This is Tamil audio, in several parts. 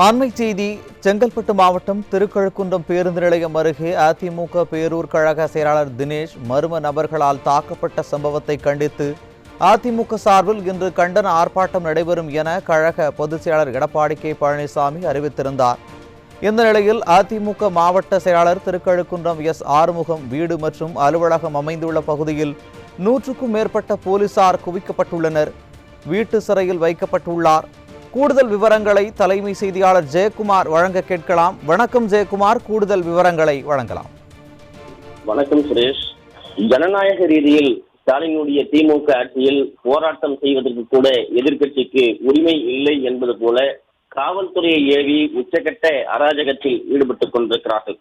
அண்மை செய்தி. செங்கல்பட்டு மாவட்டம் திருக்கழுக்குன்றம் பேருந்து நிலையம் அருகே அதிமுக பேரூர் கழக செயலாளர் தினேஷ் மர்ம நபர்களால் தாக்கப்பட்ட சம்பவத்தை கண்டித்து அதிமுக சார்பில் இன்று கண்டன ஆர்ப்பாட்டம் நடைபெறும் என கழக பொதுச் செயலாளர் எடப்பாடி கே பழனிசாமி அறிவித்திருந்தார். இந்த நிலையில் அதிமுக மாவட்ட செயலாளர் திருக்கழுக்குன்றம் எஸ் ஆறுமுகம் வீடு மற்றும் அலுவலகம் அமைந்துள்ள பகுதியில் 100க்கும் மேற்பட்ட போலீசார் குவிக்கப்பட்டுள்ளனர். வீட்டு சிறையில் வைக்கப்பட்டுள்ளார். கூடுதல் விவரங்களை தலைமை செய்தியாளர் ஜெயக்குமார் வழங்க கேட்கலாம். வணக்கம் ஜெயக்குமார், கூடுதல் விவரங்களை வழங்கலாம். வணக்கம் சுரேஷ். ஜனநாயக ரீதியில் ஸ்டாலினுடைய திமுக ஆட்சியில் போராட்டம் செய்வதற்கு கூட எதிர்க்கட்சிக்கு உரிமை இல்லை என்பது போல காவல்துறையை ஏவி உச்சகட்ட அராஜகத்தில் ஈடுபட்டுக் கொண்டிருக்கிறார்கள்.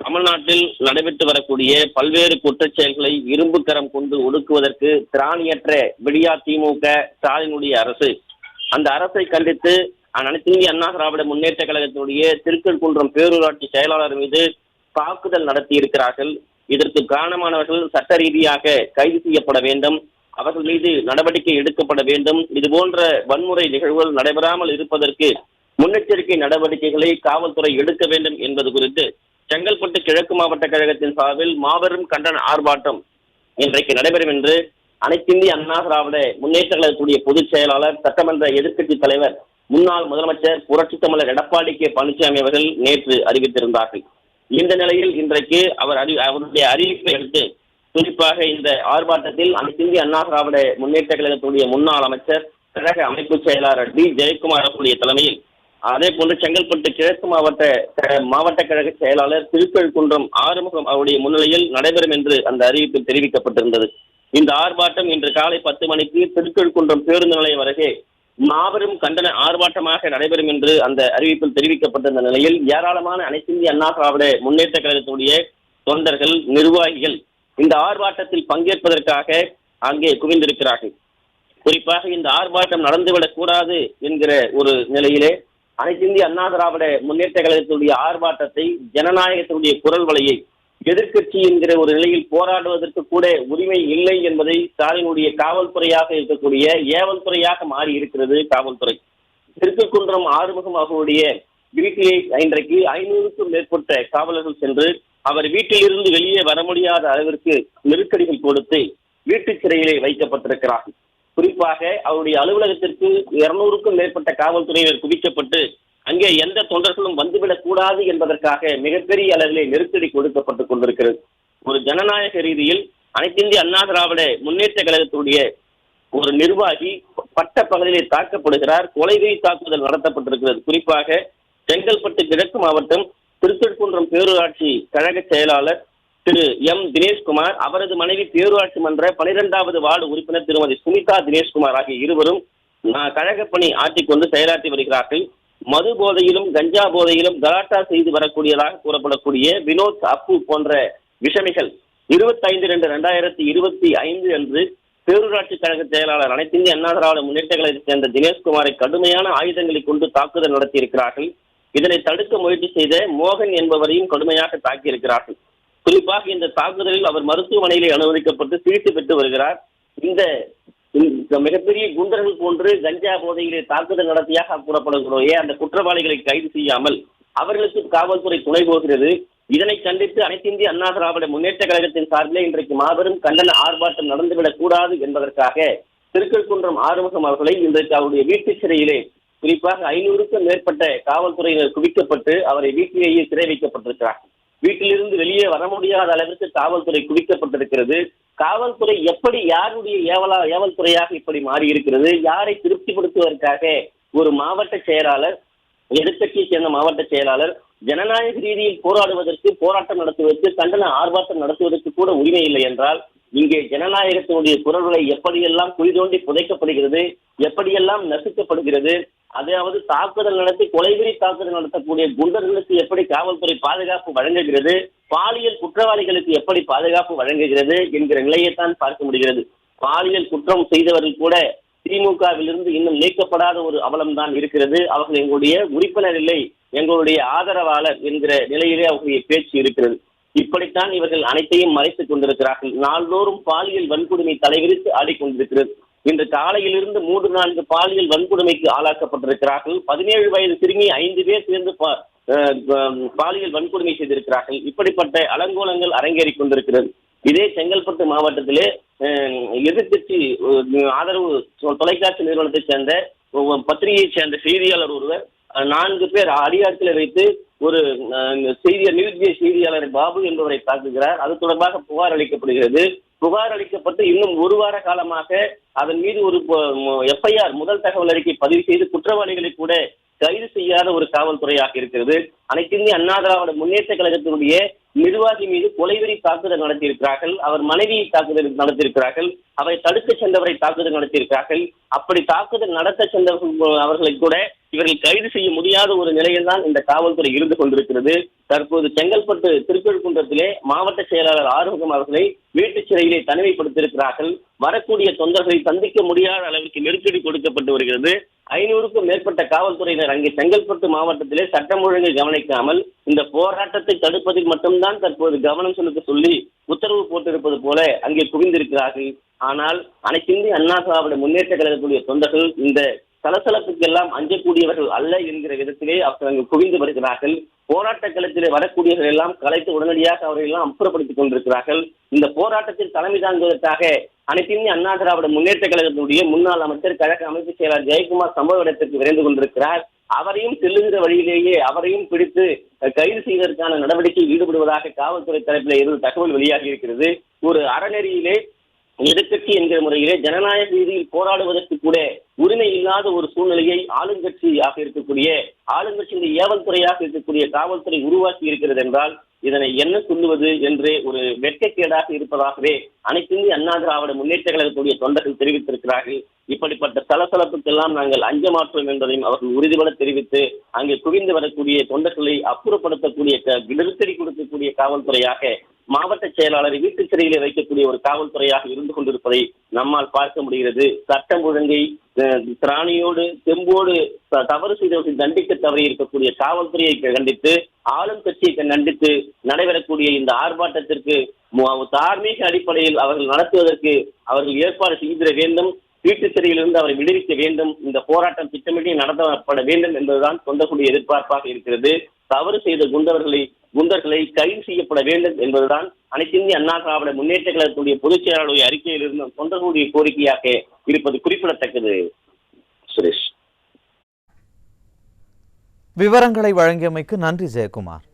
தமிழ்நாட்டில் நடைபெற்று வரக்கூடிய பல்வேறு குற்றச் செயல்களை இரும்பு கரம் கொண்டு ஒடுக்குவதற்கு திராணியற்ற விடியா திமுக ஸ்டாலினுடைய அரசு, அந்த அரசை கண்டித்து அனைத்து இந்திய அண்ணா திராவிட முன்னேற்ற கழகத்தினுடைய திருக்கழுக்குன்றம் பேரூராட்சி செயலாளர் மீது தாக்குதல் நடத்தி இருக்கிறார்கள். இதற்கு காரணமானவர்கள் சட்ட ரீதியாக கைது செய்யப்பட வேண்டும், அவர்கள் மீது நடவடிக்கை எடுக்கப்பட வேண்டும். இதுபோன்ற வன்முறை நிகழ்வுகள் நடைபெறாமல் இருப்பதற்கு முன்னெச்சரிக்கை நடவடிக்கைகளை காவல்துறை எடுக்க வேண்டும் என்பது குறித்து செங்கல்பட்டு கிழக்கு மாவட்ட கழகத்தின் சார்பில் மாபெரும் கண்டன ஆர்ப்பாட்டம் இன்றைக்கு நடைபெறும் என்று அனைத்திந்திய அண்ணா திராவிட முன்னேற்ற கழகத்துடைய பொதுச் செயலாளர், சட்டமன்ற எதிர்க்கட்சி தலைவர், முன்னாள் முதலமைச்சர் புரட்சித் தமிழர் எடப்பாடி கே பழனிசாமி அவர்கள் நேற்று அறிவித்திருந்தார்கள். இந்த நிலையில் இன்றைக்கு அவருடைய அறிவிப்பை அடுத்து குறிப்பாக இந்த ஆர்ப்பாட்டத்தில் அனைத்திந்திய அண்ணா திராவிட முன்னேற்ற கழகத்துடைய முன்னாள் அமைச்சர், கழக அமைப்பு செயலாளர் டி ஜெயக்குமார் அவர்களுடைய தலைமையில், அதே போன்று செங்கல்பட்டு கிழக்கு மாவட்ட கழக செயலாளர் திருக்கழுக்குன்றம் ஆறுமுகம் அவருடைய முன்னிலையில் நடைபெறும் என்று அந்த அறிவிப்பில் தெரிவிக்கப்பட்டிருந்தது. இந்த ஆர்ப்பாட்டம் இன்று காலை 10 மணிக்கு திருக்கழுக்குன்றம் பேருந்து நிலையம் அருகே மாபெரும் கண்டன ஆர்ப்பாட்டமாக நடைபெறும் என்று அந்த அறிவிப்பில் தெரிவிக்கப்பட்டிருந்த நிலையில் ஏராளமான அனைத்திந்திய அண்ணா திராவிட முன்னேற்ற கழகத்துடைய தொண்டர்கள், நிர்வாகிகள் இந்த ஆர்ப்பாட்டத்தில் பங்கேற்பதற்காக அங்கே குவிந்திருக்கிறார்கள். குறிப்பாக இந்த ஆர்ப்பாட்டம் நடந்துவிடக் கூடாது என்கிற ஒரு நிலையிலே அனைத்திந்திய அண்ணா திராவிட முன்னேற்ற கழகத்துடைய ஆர்ப்பாட்டத்தை, ஜனநாயகத்துடைய குரல் வலையை, எதிர்க்கட்சி என்கிற ஒரு நிலையில் போராடுவதற்கு கூட உரிமை இல்லை என்பதை ஸ்டாலினுடைய காவல்துறையாக இருக்கக்கூடிய ஏவல் துறையாக மாறி இருக்கிறது காவல்துறை. திருக்கழுக்குன்றம் ஆறுமுகம் அவர்களுடைய வீட்டிலே இன்றைக்கு 500க்கும் மேற்பட்ட காவலர்கள் சென்று அவர் வீட்டிலிருந்து வெளியே வர முடியாத அளவிற்கு நெருக்கடிகள் கொடுத்து வீட்டு சிறையிலே வைக்கப்பட்டிருக்கிறார்கள். குறிப்பாக அவருடைய அலுவலகத்திற்கு 200க்கும் மேற்பட்ட காவல்துறையினர் குவிக்கப்பட்டு அங்கே எந்த தொண்டர்களும் வந்துவிடக் கூடாது என்பதற்காக மிகப்பெரிய அளவிலே நெருக்கடி கொடுக்கப்பட்டுக் கொண்டிருக்கிறது. ஒரு ஜனநாயக ரீதியில் அனைத்திந்திய அண்ணா திராவிட முன்னேற்ற கழகத்துடைய ஒரு நிர்வாகி பட்ட பகுதியிலே தாக்கப்படுகிறார். கொலைவெறி தாக்குதல் நடத்தப்பட்டிருக்கிறது. குறிப்பாக செங்கல்பட்டு கிழக்கு மாவட்டம் திருக்கழுக்குன்றம் பேரூராட்சி கழக செயலாளர் திரு எம் தினேஷ்குமார், அவரது மனைவி பேரூராட்சி மன்ற 12வது வார்டு உறுப்பினர் திருமதி சுமிதா தினேஷ்குமார் ஆகிய இருவரும் கழக பணி ஆற்றிக்கொண்டு செயலாற்றி வருகிறார்கள். மது போதையிலும் கஞ்சா போதையிலும் கலாட்டா செய்து வரக்கூடியதாக கூறப்படக்கூடிய வினோத், அப்பு போன்ற விஷமிகள் 25/2/2025 அன்று பேரூராட்சி கழக செயலாளர் அனைத்திந்திய அண்ணா திராவிட முன்னேற்ற கழகத்தைச் சேர்ந்த தினேஷ்குமாரை கடுமையான ஆயுதங்களை கொண்டு தாக்குதல் நடத்தியிருக்கிறார்கள். இதனை தடுக்க முயற்சி செய்த மோகன் என்பவரையும் கடுமையாக தாக்கியிருக்கிறார்கள். குறிப்பாக இந்த தாக்குதலில் அவர் மருத்துவமனையிலே அனுமதிக்கப்பட்டு சிகிச்சை பெற்று வருகிறார். இந்த மிகப்பெரிய குண்டர்கள் போன்று கஞ்சா போதையிலே தாக்குதல் நடத்தியாக கூறப்படக்கூடிய அந்த குற்றவாளிகளை கைது செய்யாமல் அவர்களுக்கு காவல்துறை துணை போகிறது. இதனை கண்டித்து அனைத்திந்திய அண்ணா திராவிட முன்னேற்ற கழகத்தின் சார்பிலே இன்றைக்கு மாபெரும் கண்டன ஆர்ப்பாட்டம் நடந்துவிடக் கூடாது என்பதற்காக திருக்கழுக்குன்றம் ஆறுமுகம் அவர்களை இன்றைக்கு அவருடைய வீட்டு சிறையிலே குறிப்பாக 500க்கும் மேற்பட்ட காவல்துறையினர் குவிக்கப்பட்டு அவரை வீட்டிலேயே சிறை வைக்கப்பட்டிருக்கிறார். வீட்டிலிருந்து வெளியே வர முடியாத அளவிற்கு காவல்துறை குவிக்கப்பட்டிருக்கிறது. காவல்துறை எப்படி யாருடைய ஏவல் துறையாக இப்படி மாறி இருக்கிறது? யாரை திருப்திப்படுத்துவதற்காக ஒரு மாவட்ட செயலாளர், எதிர்க்கட்சியை சேர்ந்த மாவட்ட செயலாளர் ஜனநாயக ரீதியில் போராட்டம் நடத்துவதற்கு, கண்டன ஆர்ப்பாட்டம் நடத்துவதற்கு கூட உரிமை இல்லை என்றால் இங்கே ஜனநாயகத்தினுடைய குரல்களை எப்படியெல்லாம் குழி தோண்டி புதைக்கப்படுகிறது, எப்படியெல்லாம் நசுக்கப்படுகிறது? அதாவது தாக்குதல் நடத்தி கொலைவெறி தாக்குதல் நடத்தக்கூடிய குண்டர்களுக்கு எப்படி காவல்துறை பாதுகாப்பு வழங்குகிறது, பாலியல் குற்றவாளிகளுக்கு எப்படி பாதுகாப்பு வழங்குகிறது என்கிற நிலையைத்தான் பார்க்க முடிகிறது. பாலியல் குற்றம் செய்தவர்கள் கூட திமுகவிலிருந்து இன்னும் நீக்கப்படாத ஒரு அவலம்தான் இருக்கிறது. அவர்கள் எங்களுடைய உறுப்பினர் இல்லை, எங்களுடைய ஆதரவாளர் என்கிற நிலையிலே அவர்களுடைய பேச்சு இருக்கிறது. இப்படித்தான் இவர்கள் அனைத்தையும் மறைத்துக் கொண்டிருக்கிறார்கள். நாள்தோறும் பாலியல் வன்கொடுமை தலைவிரித்து ஆடிக்கொண்டிருக்கிறது. இன்று காலையிலிருந்து 3-4 பாலியல் வன்கொடுமைக்கு ஆளாக்கப்பட்டிருக்கிறார்கள். 17 வயது சிறுமி 5 பேர் சேர்ந்து பாலியல் வன்கொடுமை செய்திருக்கிறார்கள். இப்படிப்பட்ட அலங்கோலங்கள் அரங்கேறிக் கொண்டிருக்கிறது. இதே செங்கல்பட்டு மாவட்டத்திலே எதிர்கட்சி ஆதரவு தொலைக்காட்சி நிறுவனத்தைச் சேர்ந்த பத்திரிகையைச் சேர்ந்த செய்தியாளர் ஒருவர் 4 பேர் அடியாட்களை வைத்து ஒரு நியூஸ் செய்தியாளர் பாபு என்பவரை தாக்குகிறார். அது தொடர்பாக புகார் அளிக்கப்படுகிறது. புகார் அளிக்கப்பட்டு இன்னும் 1 வார காலமாக அதன் மீது ஒரு FIR முதல் தகவல் அறிக்கை பதிவு செய்து குற்றவாளிகளை கூட கைது செய்யாத ஒரு காவல்துறையாக இருக்கிறது. அனைத்து இந்திய அண்ணா திராவிட முன்னேற்ற கழகத்தினுடைய நிர்வாகி மீது கொலைவெறி தாக்குதல் நடத்தியிருக்கிறார்கள். அவர் மனைவியை தாக்குதல் நடத்தியிருக்கிறார்கள். அவரை தடுக்க சென்றவரை தாக்குதல் நடத்தியிருக்கிறார்கள். அப்படி தாக்குதல் நடத்த சென்றவர்கள் அவர்களை கூட இவர்கள் கைது செய்ய முடியாத ஒரு நிலையில் தான் இந்த காவல்துறை இருந்து கொண்டிருக்கிறது. தற்போது செங்கல்பட்டு திருக்கழுக்குன்றத்திலே மாவட்ட செயலாளர் ஆறுமுகம் அவர்களை வீட்டுச் சிறையிலே தனிமைப்படுத்தியிருக்கிறார்கள். வரக்கூடிய தொண்டர்களை சந்திக்க முடியாத அளவிற்கு நெருக்கடி கொடுக்கப்பட்டு வருகிறது. 500க்கும் மேற்பட்ட காவல்துறையினர் அங்கே செங்கல்பட்டு மாவட்டத்திலே சட்டம் ஒழுங்கை கவனிக்காமல் இந்த போராட்டத்தை தடுப்பதில் மட்டும்தான் தற்போது கவனம் செலுத்த சொல்லி உத்தரவு போட்டிருப்பது போல அங்கே குவிந்திருக்கிறார்கள். ஆனால் அனைத்து இந்திய அண்ணா திராவிட முன்னேற்ற கழகத்துடைய தொண்டர்கள் இந்த சலசலப்புக்கெல்லாம் அஞ்சக்கூடியவர்கள் அல்ல என்கிற விதத்திலே அவர்கள் அங்கு குவிந்து வருகிறார்கள். போராட்ட களத்திலே வரக்கூடியவர்கள் எல்லாம் கலைத்து உடனடியாக அவர்கள் எல்லாம் அப்புறப்படுத்திக் கொண்டிருக்கிறார்கள். இந்த போராட்டத்தில் தலைமை தாங்குவதற்காக அனைத்து இந்திய அண்ணா திராவிட முன்னேற்ற கழகத்தினுடைய முன்னாள் அமைச்சர் கழக அமைப்பு செயலாளர் ஜெயக்குமார் சம்பவ இடத்திற்கு விரைந்து கொண்டிருக்கிறார். அவரையும் செல்லுகிற வழியிலேயே அவரையும் பிடித்து கைது செய்வதற்கான நடவடிக்கையில் ஈடுபடுவதாக காவல்துறை தரப்பில் இருந்து தகவல் வெளியாகி இருக்கிறது. ஒரு அறநெறியிலே எதிர்கட்சி என்கிற முறையிலே ஜனநாயக ரீதியில் போராடுவதற்கு கூட உரிமை இல்லாத ஒரு சூழ்நிலையை ஆளுங்கட்சியாக இருக்கக்கூடிய ஆளுங்கட்சியின் ஏவல் துறையாக இருக்கக்கூடிய காவல்துறை உருவாக்கி இருக்கிறது என்றால் இதனை என்ன சொல்லுவது என்று ஒரு வெட்கக்கேடாக இருப்பதாகவே அனைத்து இந்திய அண்ணா திராவிட முன்னேற்ற கழகத்துடைய தொண்டர்கள் தெரிவித்திருக்கிறார்கள். இப்படிப்பட்ட சலசலப்புக்கெல்லாம் நாங்கள் அஞ்ச மாற்றோம் என்பதையும் அவர்கள் உறுதிபட தெரிவித்து அங்கே குவிந்து வரக்கூடிய தொண்டர்களை அப்புறப்படுத்தக்கூடிய நெருக்கடி கொடுக்கக்கூடிய காவல்துறையாக மாவட்ட செயலாளரை வீட்டுச் சிறையிலே வைக்கக்கூடிய ஒரு காவல்துறையாக இருந்து கொண்டிருப்பதை நம்மால் பார்க்க முடிகிறது. சட்டம் ஒழுங்கை திராணியோடு தெம்போடு தவறு செய்தவர்கள் தண்டிக்க தவறி இருக்கக்கூடிய காவல்துறையை கண்டித்து ஆளும் கட்சியை கண்டித்து நடைபெறக்கூடிய இந்த ஆர்ப்பாட்டத்திற்கு தார்மீக அடிப்படையில் அவர்கள் நடத்துவதற்கு அவர்கள் ஏற்பாடு செய்திட வேண்டும். வீட்டு சிறையிலிருந்து அவரை விடுவிக்க வேண்டும். இந்த போராட்டம் திட்டமிட்டு நடத்தப்பட வேண்டும் என்பதுதான் தொண்டர்களுடைய எதிர்பார்ப்பாக இருக்கிறது. தவறு செய்த குண்டர்களை கைது செய்யப்பட வேண்டும் என்பதுதான் அனைத்து இந்திய அண்ணா திராவிட முன்னேற்ற கழகத்துடைய பொதுச் செயலாளருடைய அறிக்கையிலிருந்து தொண்டர்களுடைய கோரிக்கையாக இருப்பது குறிப்பிடத்தக்கது. சுரேஷ், விவரங்களை வழங்கியமைக்கு நன்றி ஜெயக்குமார்.